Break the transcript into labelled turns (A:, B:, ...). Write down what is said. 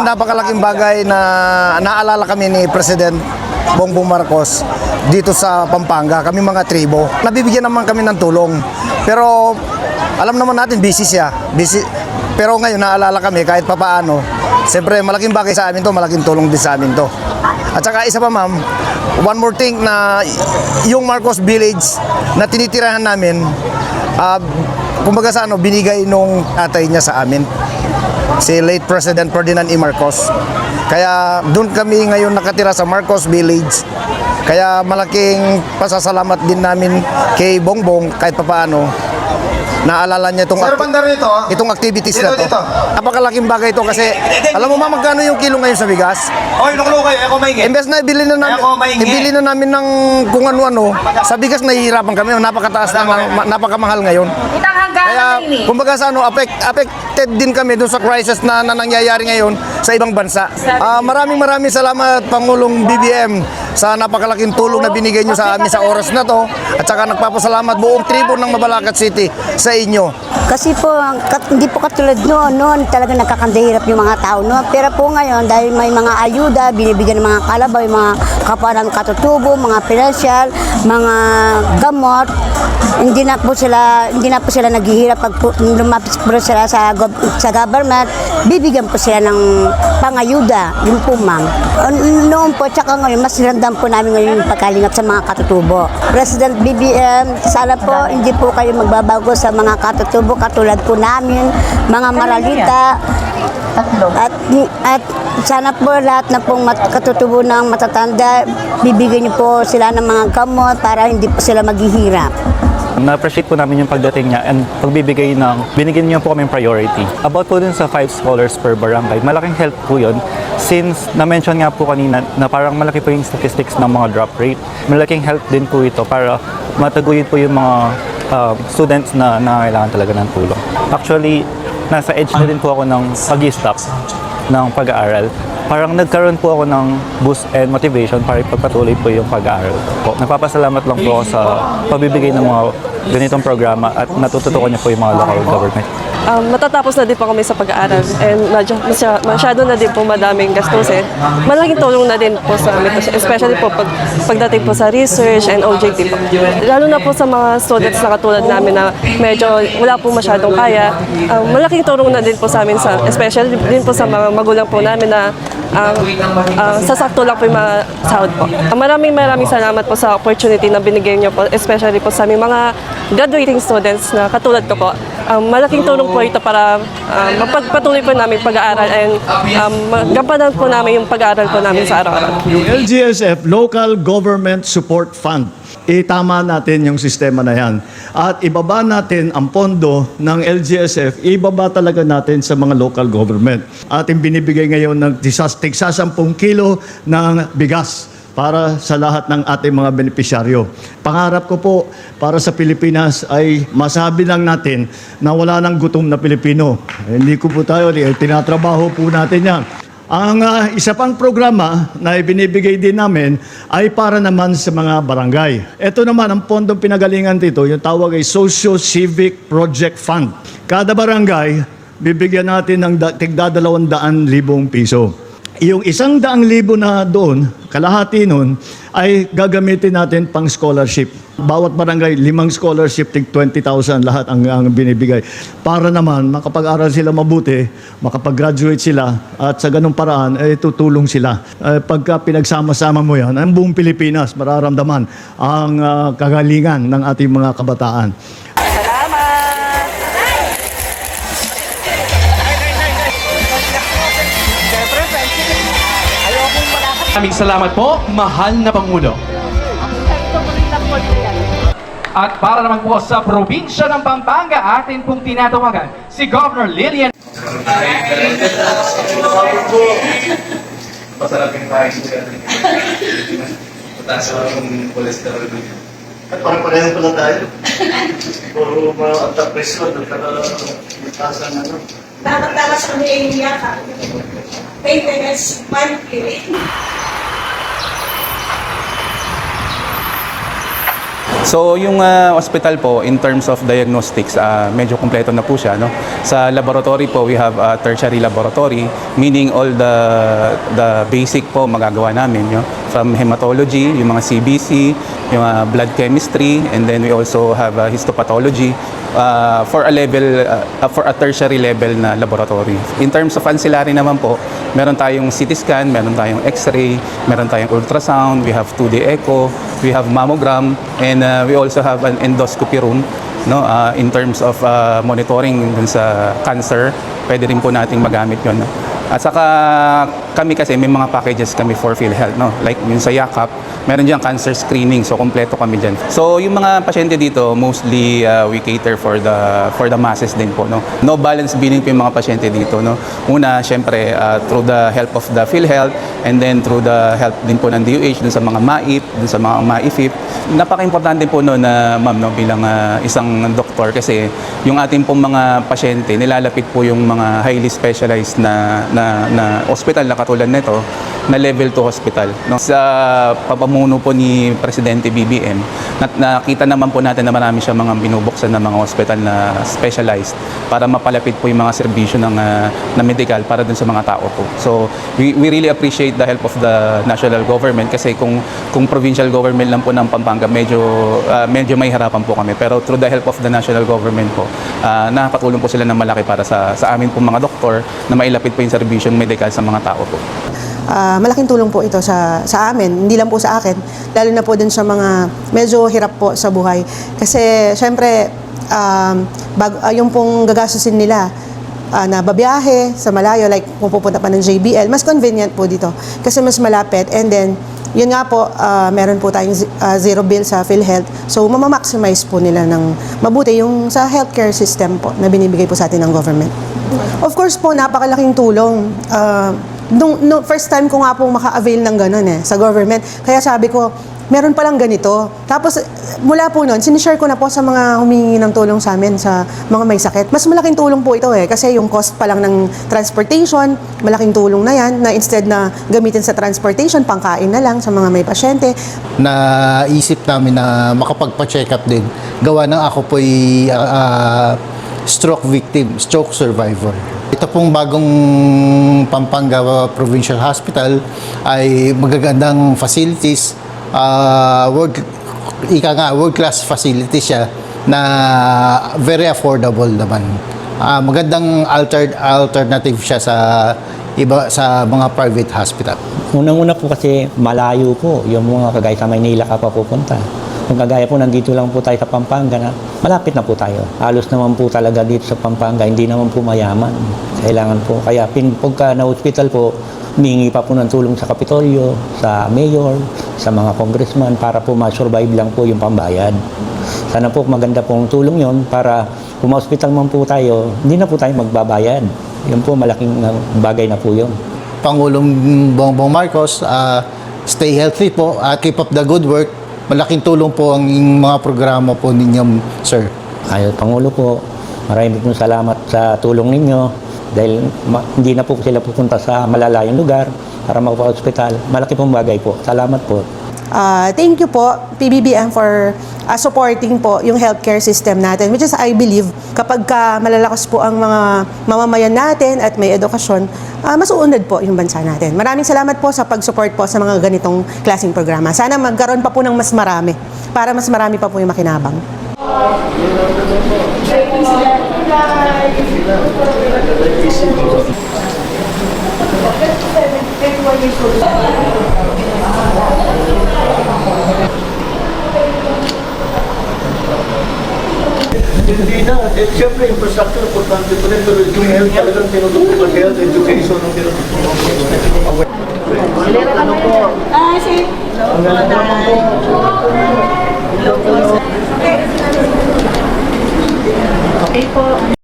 A: Napakalaking bagay na naalala kami ni President Bongbong Marcos dito sa Pampanga, kami mga tribo. Nabibigyan naman kami ng tulong. Pero alam naman natin busy siya. Busy. Pero ngayon naalala kami kahit papaano. Siyempre malaking bagay sa amin to, malaking tulong din sa amin to. At saka isa pa ma'am, one more thing na yung Marcos Village na tinitirahan namin, kumbaga sa binigay nung tatay niya sa amin. Si late President Ferdinand E. Marcos. Kaya doon kami ngayon nakatira sa Marcos Village. Kaya malaking pasasalamat din namin kay Bongbong kahit papaano. Naalala niya itong activities na to. Napakalaking bagay ito kasi alam mo ma magkano yung kilo ngayon sa bigas?
B: Oy, nukulo kayo, ako maingit.
A: Imbes na ibili na namin ng kung ano-ano, sa bigas nahihirapan kami, napakataas na napakamahal ngayon. Kaya kumbaga sa affected din kami doon sa crisis na nangyayari ngayon sa ibang bansa. Maraming salamat Pangulong BBM sa napakalaking tulong na binigay niyo sa amin sa oras na to at saka nagpapasalamat buong tribo ng Mabalacat City sa inyo.
C: Kasi po, hindi po katulad noon talaga nakakandahirap yung mga tao noon. Pero po ngayon, dahil may mga ayuda, binibigyan ng mga kalabaw, yung mga kapwa ng katutubo, mga pinansyal, mga gamot, hindi na po sila naghihirap pag lumapit po sila sa government, bibigyan po sila ng pangayuda, yun po ma'am. Noon po, tsaka ngayon, mas ramdam po namin ngayon yung pagkalingap sa mga katutubo. President BBM, sana po hindi po kayo magbabago sa mga katutubo katulad po namin, mga maralita. At sana po lahat na pong katutubo ng matatanda, bibigyan niyo po sila ng mga gamot para hindi po sila maghihirap.
D: Na-appreciate po namin yung pagdating niya and pagbibigay binigyan niyo po kami priority. About po dun sa 5 scholars per barangay, malaking help po yun since na-mention nga po kanina na parang malaki po yung statistics ng mga drop rate. Malaking help din po ito para mataguyod po yung mga students na nangangailangan talaga ng tulong. Actually, nasa edge na din po ako ng pag-stop ng pag-aaral. Parang nagkaroon po ako ng boost and motivation para ipagpatuloy po yung pag-aaral po. Nagpapasalamat lang po ako sa pagbibigay ng mga ganitong programa at natututukan niyo po yung mga local government.
E: Matatapos na din po kami sa pag-aaral and masyado na din po madaming gastusin. Malaking tulong na din po sa amin, especially po pagdating po sa research and OJT po. Lalo na po sa mga students na katulad namin na medyo wala po masyadong kaya, malaking tulong na din po sa amin, especially din po sa mga magulang po namin na sasakto lang po yung mga sahod po. Maraming salamat po sa opportunity na binigay niyo po, especially po sa aming mga graduating students na katulad ko po. Malaking tulong po ito para mapagpatuloy po namin pag-aaral and magampanan po namin yung pag-aaral po namin sa araw-araw.
F: Yung LGSF, Local Government Support Fund, itama natin yung sistema na yan. At ibaba natin ang pondo ng LGSF, ibaba talaga natin sa mga local government. Ating binibigay ngayon ng 10 kilo ng bigas para sa lahat ng ating mga benepisyaryo. Pangarap ko po para sa Pilipinas ay masabi lang natin na wala nang gutom na Pilipino. Hindi ko po tayo, tinatrabaho po natin yan. Ang isa pang programa na ibinibigay din namin ay para naman sa mga barangay. Ito naman ang pondong pinagalingan dito, yung tawag ay Socio-Civic Project Fund. Kada barangay, bibigyan natin ng tigda 200,000 piso. Yung 100,000 na doon, kalahati nun, ay gagamitin natin pang scholarship. Bawat barangay, 5 scholarship, tig 20,000 lahat ang binibigay. Para naman, makapag-aral sila mabuti, makapag-graduate sila, at sa ganung paraan, tutulong sila. Pagka pinagsama-sama mo yan, ang buong Pilipinas, mararamdaman ang kagalingan ng ating mga kabataan.
B: Maraming salamat po, mahal na Pangulo. At para naman po sa probinsya ng Pampanga, atin pong tinatawagan si Governor Lilian.
G: Masarap yung kain siya. Mataas ang cholesterol. At parang-pareho pala tayo. Puro mga antapresyon at mataas ang ano.
H: Dapat kami ay niya. Maintenance monthly.
I: So yung hospital po in terms of diagnostics, medyo kumpleto na po siya, no? Sa laboratory po we have a tertiary laboratory, meaning all the basic po magagawa namin, no? From hematology, yung mga CBC, yung blood chemistry, and then we also have histopathology for a tertiary level na laboratory. In terms of ancillary naman po, meron tayong CT scan, meron tayong X-ray, meron tayong ultrasound, we have 2D echo, we have mammogram, and we also have an endoscopy room, no, in terms of monitoring dun sa cancer. Pwede rin po nating magamit yon, no? At saka kami kasi may mga packages kami for PhilHealth, no? Like yung sa Yakap, meron diyang cancer screening, so kompleto kami dyan. So yung mga pasyente dito, mostly we cater for the masses din po, no? No balance billing po yung mga pasyente dito, no? Una, syempre, through the help of the PhilHealth, and then through the help din po ng DOH dun sa mga MAIP, dun sa mga MAIFIP. Napaka-importante po no na ma'am, no, bilang isang doktor, kasi yung ating pong mga pasyente, nilalapit po yung mga highly specialized na hospital na katulad nito, na level 2 hospital, no? Sa papamuno po ni Presidente BBM, nakita naman po natin na marami siya mga binubuksan na mga hospital na specialized para mapalapit po yung mga serbisyo na medical para dun sa mga tao po. So we really appreciate the help of the national government, kasi kung provincial government lang po ng Pampanga, medyo may harapan po kami, pero through the help of the national government po, nakakatulong po sila ng malaki para sa amin po mga doktor na mailapit po yung serbisyong medical sa mga tao po.
H: Malaking tulong po ito sa amin, hindi lang po sa akin, lalo na po din sa mga medyo hirap po sa buhay. Kasi syempre, yung pong gagastusin nila na babiyahe sa malayo, like kung pupunta pa ng JBL, mas convenient po dito kasi mas malapit. And then, yun nga po, meron po tayong zero bill sa PhilHealth. So, mamamaximize po nila ng mabuti yung sa healthcare system po na binibigay po sa atin ng government. Of course po, napakalaking tulong. Nung first time ko nga po maka-avail ng ganun sa government. Kaya sabi ko, meron palang ganito. Tapos mula po noon, sinishare ko na po sa mga humingi ng tulong sa amin, sa mga may sakit. Mas malaking tulong po ito kasi yung cost pa lang ng transportation, malaking tulong na yan, na instead na gamitin sa transportation, pangkain na lang sa mga may pasyente.
J: Naisip namin na makapagpa-check up din. Gawa ng ako po'y stroke victim, stroke survivor. Ito pong bagong Pampanga Provincial Hospital ay magagandang facilities, world-class facilities siya na very affordable naman. Magandang alternative siya sa mga private hospital.
K: Unang-una po kasi malayo po yung mga kagaya sa Maynila ka pa pupunta. Kung kagaya po nandito lang po tayo sa Pampanga, na malapit na po tayo. Halos naman po talaga dito sa Pampanga, hindi naman po mayaman. Kailangan po. Kaya pagka na-hospital po, humingi pa po ng tulong sa Kapitolyo, sa mayor, sa mga congressman para po ma-survive lang po yung pambayad. Sana po maganda pong tulong yon para kung ma-hospital man po tayo, hindi na po tayo magbabayad. Yun po, malaking bagay na po yun.
J: Pangulong Bongbong Marcos, stay healthy po, keep up the good work. Malaking tulong po ang mga programa po ninyo, sir.
K: Ay, Pangulo po, maraming pong salamat sa tulong ninyo dahil hindi na po sila pupunta sa malalayong lugar para magpa-hospital. Malaki pong bagay po. Salamat po.
H: Thank you po, PBBM, for supporting po yung healthcare system natin, which is, I believe, kapag malalakas po ang mga mamamayan natin at may edukasyon, mas uunlad po yung bansa natin. Maraming salamat po sa pag-support po sa mga ganitong klaseng programa. Sana magkaroon pa po ng mas marami, para mas marami pa po yung makinabang.
F: Hindi na. Siyempre, infrastructure, importante po rin. Pero yung health talagang tinutulong. Health, education, ang tinutulong. Ano po? Ang ganda naman po.
H: Okay po.